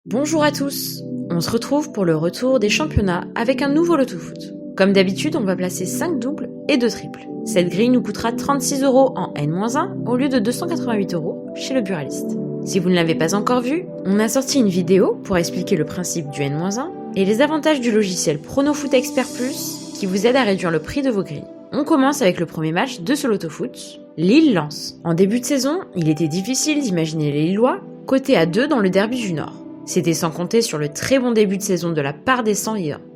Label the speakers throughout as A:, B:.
A: Bonjour à tous, on se retrouve pour le retour des championnats avec un nouveau loto foot. Comme d'habitude, on va placer 5 doubles et 2 triples. Cette grille nous coûtera 36 € en N-1 au lieu de 288 € chez le buraliste. Si vous ne l'avez pas encore vu, on a sorti une vidéo pour expliquer le principe du N-1 et les avantages du logiciel Pronofoot Expert Plus qui vous aide à réduire le prix de vos grilles. On commence avec le premier match de ce loto foot, Lille-Lens. En début de saison, il était difficile d'imaginer les Lillois cotés à 2 dans le derby du Nord. C'était sans compter sur le très bon début de saison de la part des 100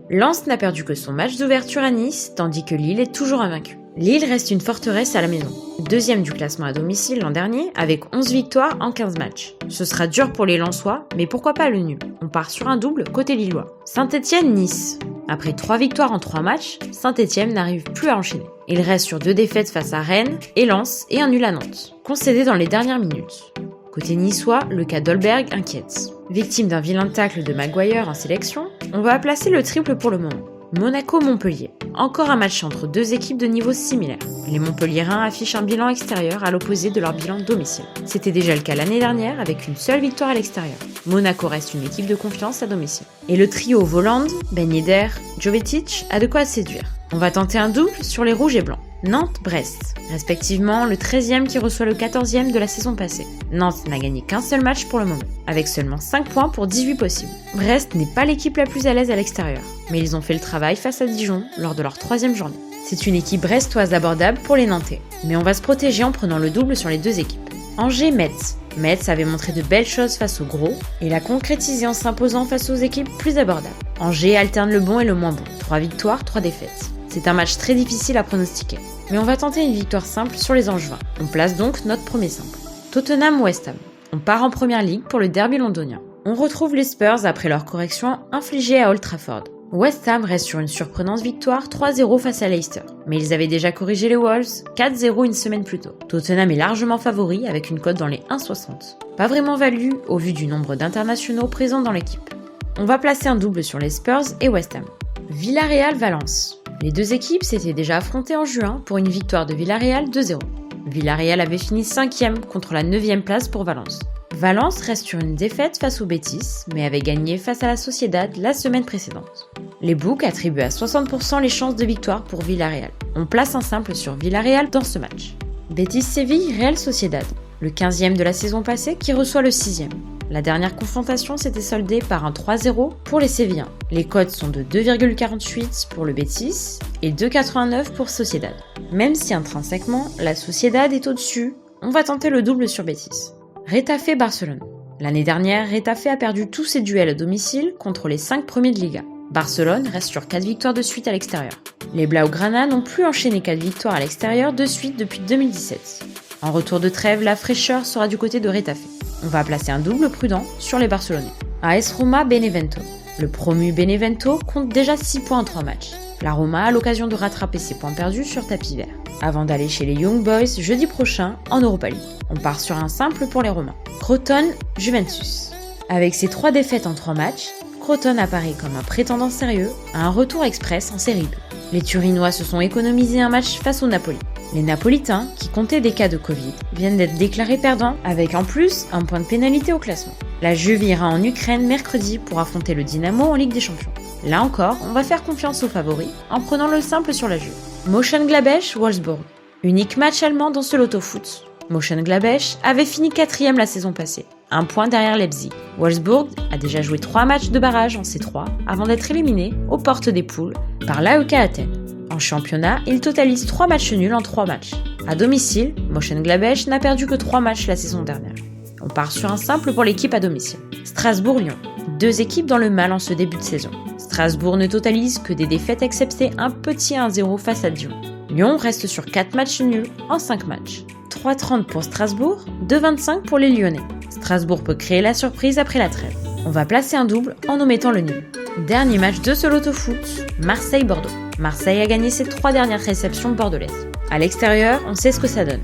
A: Lens n'a perdu que son match d'ouverture à Nice, tandis que Lille est toujours invaincu. Lille reste une forteresse à la maison, deuxième du classement à domicile l'an dernier, avec 11 victoires en 15 matchs. Ce sera dur pour les Lensois, mais pourquoi pas le nul? On part sur un double côté lillois. Saint-Étienne-Nice. Après 3 victoires en 3 matchs, Saint-Étienne n'arrive plus à enchaîner. Il reste sur 2 défaites face à Rennes et Lens et un nul à Nantes, concédé dans les dernières minutes. Côté niçois, le cas d'Holberg inquiète. Victime d'un vilain tacle de Maguire en sélection, on va placer le triple pour le moment. Monaco-Montpellier. Encore un match entre deux équipes de niveau similaire. Les Montpelliérains affichent un bilan extérieur à l'opposé de leur bilan domicile. C'était déjà le cas l'année dernière avec une seule victoire à l'extérieur. Monaco reste une équipe de confiance à domicile. Et le trio Voland, Ben Yedder, Jovetic a de quoi séduire. On va tenter un double sur les rouges et blancs. Nantes-Brest, respectivement le 13e qui reçoit le 14e de la saison passée. Nantes n'a gagné qu'un seul match pour le moment, avec seulement 5 points pour 18 possibles. Brest n'est pas l'équipe la plus à l'aise à l'extérieur, mais ils ont fait le travail face à Dijon lors de leur 3e journée. C'est une équipe brestoise abordable pour les Nantais, mais on va se protéger en prenant le double sur les deux équipes. Angers-Metz. Metz avait montré de belles choses face aux gros et l'a concrétisé en s'imposant face aux équipes plus abordables. Angers alterne le bon et le moins bon, 3 victoires, 3 défaites. C'est un match très difficile à pronostiquer, mais on va tenter une victoire simple sur les Angevins. On place donc notre premier simple. Tottenham-West Ham. On part en première ligue pour le derby londonien. On retrouve les Spurs après leur correction infligée à Old Trafford. West Ham reste sur une surprenante victoire 3-0 face à Leicester, mais ils avaient déjà corrigé les Wolves 4-0 une semaine plus tôt. Tottenham est largement favori avec une cote dans les 1,60. Pas vraiment value au vu du nombre d'internationaux présents dans l'équipe. On va placer un double sur les Spurs et West Ham. Villarreal-Valence. Les deux équipes s'étaient déjà affrontées en juin pour une victoire de Villarreal 2-0. Villarreal avait fini 5e contre la 9e place pour Valence. Valence reste sur une défaite face au Betis, mais avait gagné face à la Sociedad la semaine précédente. Les books attribuent à 60% les chances de victoire pour Villarreal. On place un simple sur Villarreal dans ce match. Betis-Séville, Real Sociedad, le 15e de la saison passée qui reçoit le 6e. La dernière confrontation s'était soldée par un 3-0 pour les Sévillans. Les cotes sont de 2,48 pour le Betis et 2,89 pour Sociedad. Même si intrinsèquement, la Sociedad est au-dessus, on va tenter le double sur Betis. Retafe-Barcelone. L'année dernière, Retafe a perdu tous ses duels à domicile contre les 5 premiers de Liga. Barcelone reste sur 4 victoires de suite à l'extérieur. Les Blaugrana n'ont plus enchaîné 4 victoires à l'extérieur de suite depuis 2017. En retour de trêve, la fraîcheur sera du côté de Retafe. On va placer un double prudent sur les Barcelonais. AS Roma-Benevento. Le promu Benevento compte déjà 6 points en 3 matchs. La Roma a l'occasion de rattraper ses points perdus sur tapis vert, avant d'aller chez les Young Boys jeudi prochain en Europa League. On part sur un simple pour les Romains. Crotone-Juventus. Avec ses 3 défaites en 3 matchs, Crotone apparaît comme un prétendant sérieux à un retour express en Série B. Les Turinois se sont économisés un match face au Napoli. Les Napolitains, qui comptaient des cas de Covid, viennent d'être déclarés perdants avec en plus un point de pénalité au classement. La Juve ira en Ukraine mercredi pour affronter le Dynamo en Ligue des Champions. Là encore, on va faire confiance aux favoris en prenant le simple sur la Juve. Mönchengladbach-Wolfsburg. Unique match allemand dans ce loto foot. Mönchengladbach avait fini 4e la saison passée, un point derrière Leipzig. Wolfsburg a déjà joué 3 matchs de barrage en C3 avant d'être éliminé aux portes des poules par l'AEK Athènes. En championnat, il totalise 3 matchs nuls en 3 matchs. À domicile, Mönchengladbach n'a perdu que 3 matchs la saison dernière. On part sur un simple pour l'équipe à domicile. Strasbourg-Lyon. 2 équipes dans le mal en ce début de saison. Strasbourg ne totalise que des défaites excepté un petit 1-0 face à Dijon. Lyon reste sur 4 matchs nuls en 5 matchs. 3,30 pour Strasbourg, 2,25 pour les Lyonnais. Strasbourg peut créer la surprise après la trêve. On va placer un double en omettant le nul. Dernier match de ce loto foot, Marseille-Bordeaux. Marseille a gagné ses 3 dernières réceptions bordelaises. À l'extérieur, on sait ce que ça donne.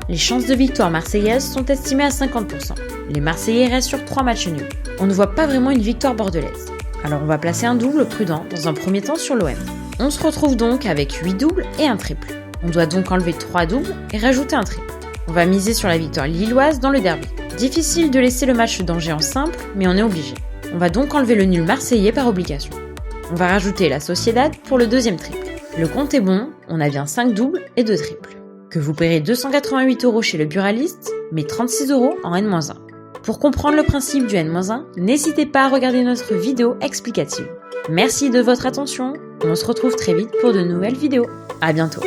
A: Les chances de victoire marseillaises sont estimées à 50%. Les Marseillais restent sur 3 matchs nuls. On ne voit pas vraiment une victoire bordelaise. Alors on va placer un double prudent dans un premier temps sur l'OM. On se retrouve donc avec 8 doubles et un triple. On doit donc enlever 3 doubles et rajouter un triple. On va miser sur la victoire lilloise dans le derby. Difficile de laisser le match d'Angers en simple, mais on est obligé. On va donc enlever le nul marseillais par obligation. On va rajouter la Sociedad pour le deuxième triple. Le compte est bon, on a bien 5 doubles et 2 triples. Que vous paierez 288 € chez le buraliste, mais 36 € en N-1. Pour comprendre le principe du N-1, n'hésitez pas à regarder notre vidéo explicative. Merci de votre attention, on se retrouve très vite pour de nouvelles vidéos. À bientôt.